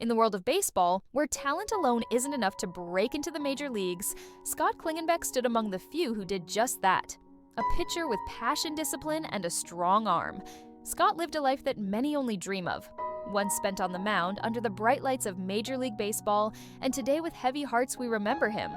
In the world of baseball, where talent alone isn't enough to break into the major leagues, Scott Clingenbeck stood among the few who did just that. A pitcher with passion, discipline, and a strong arm. Scott lived a life that many only dream of. One spent on the mound under the bright lights of Major League Baseball, and today with heavy hearts we remember him.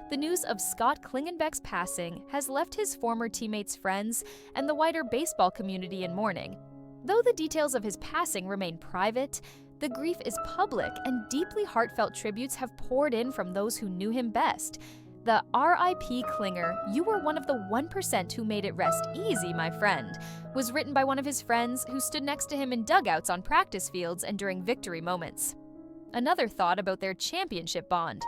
The news of Scott Clingenbeck's passing has left his former teammates, friends, and the wider baseball community in mourning. Though the details of his passing remain private, the grief is public and deeply heartfelt tributes have poured in from those who knew him best. The R.I.P. Klinger, "You were one of the 1% who made it rest easy, my friend," was written by one of his friends who stood next to him in dugouts on practice fields and during victory moments. Another thought about their championship bond.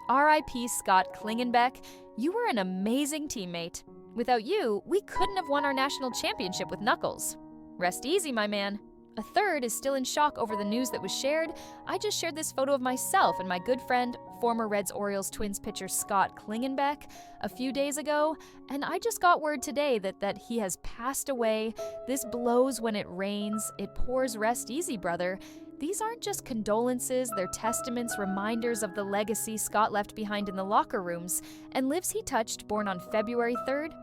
R.I.P. Scott Clingenbeck, you were an amazing teammate. Without you, we couldn't have won our national championship with Knuckles. Rest easy, my man. A third is still in shock over the news that was shared. I just shared this photo of myself and my good friend, former Reds-Orioles Twins pitcher Scott Clingenbeck, a few days ago, and I just got word today that he has passed away. This blows when it rains. It pours. Rest easy, brother. These aren't just condolences, they're testaments, reminders of the legacy Scott left behind in the locker rooms. And lives he touched, born on February 3rd,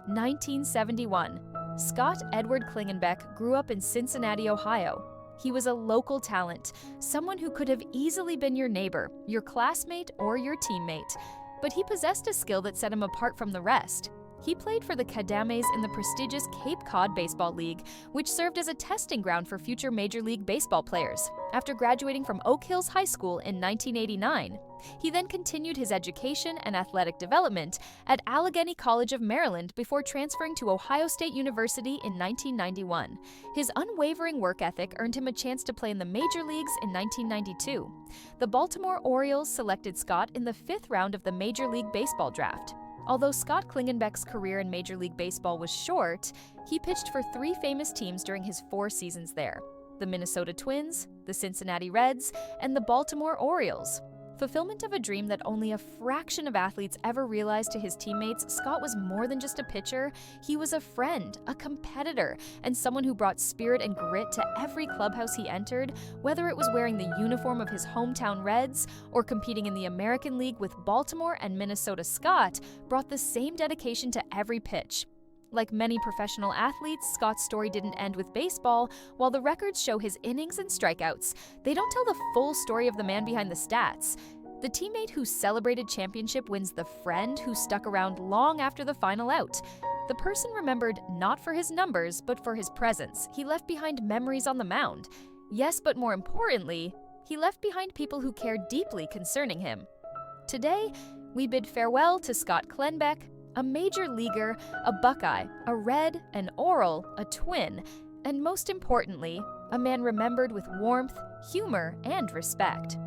1971. Scott Edward Clingenbeck grew up in Cincinnati, Ohio. He was a local talent, someone who could have easily been your neighbor, your classmate, or your teammate. But he possessed a skill that set him apart from the rest. He played for the Cadames in the prestigious Cape Cod Baseball League, which served as a testing ground for future Major League Baseball players. After graduating from Oak Hills High School in 1989, he then continued his education and athletic development at Allegheny College of Maryland before transferring to Ohio State University in 1991. His unwavering work ethic earned him a chance to play in the major leagues in 1992. The Baltimore Orioles selected Scott in the 5th round of the Major League Baseball draft. Although Scott Clingenbeck's career in Major League Baseball was short, he pitched for 3 famous teams during his 4 seasons there: the Minnesota Twins, the Cincinnati Reds, and the Baltimore Orioles. Fulfillment of a dream that only a fraction of athletes ever realized to his teammates, Scott was more than just a pitcher. He was a friend, a competitor, and someone who brought spirit and grit to every clubhouse he entered, whether it was wearing the uniform of his hometown Reds or competing in the American League with Baltimore and Minnesota. Scott brought the same dedication to every pitch. Like many professional athletes, Scott's story didn't end with baseball. While the records show his innings and strikeouts, they don't tell the full story of the man behind the stats. The teammate who celebrated championship wins the friend who stuck around long after the final out. The person remembered not for his numbers, but for his presence. He left behind memories on the mound. Yes, but more importantly, he left behind people who cared deeply concerning him. Today, we bid farewell to Scott Clingenbeck, a major leaguer, a Buckeye, a Red, an Oral, a Twin, and most importantly, a man remembered with warmth, humor, and respect.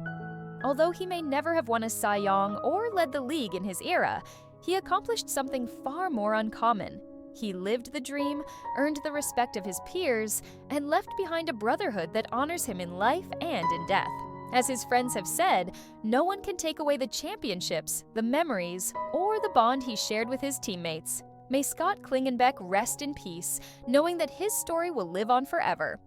Although he may never have won a Cy Young or led the league in his era, he accomplished something far more uncommon. He lived the dream, earned the respect of his peers, and left behind a brotherhood that honors him in life and in death. As his friends have said, no one can take away the championships, the memories, or the bond he shared with his teammates. May Scott Clingenbeck rest in peace, knowing that his story will live on forever.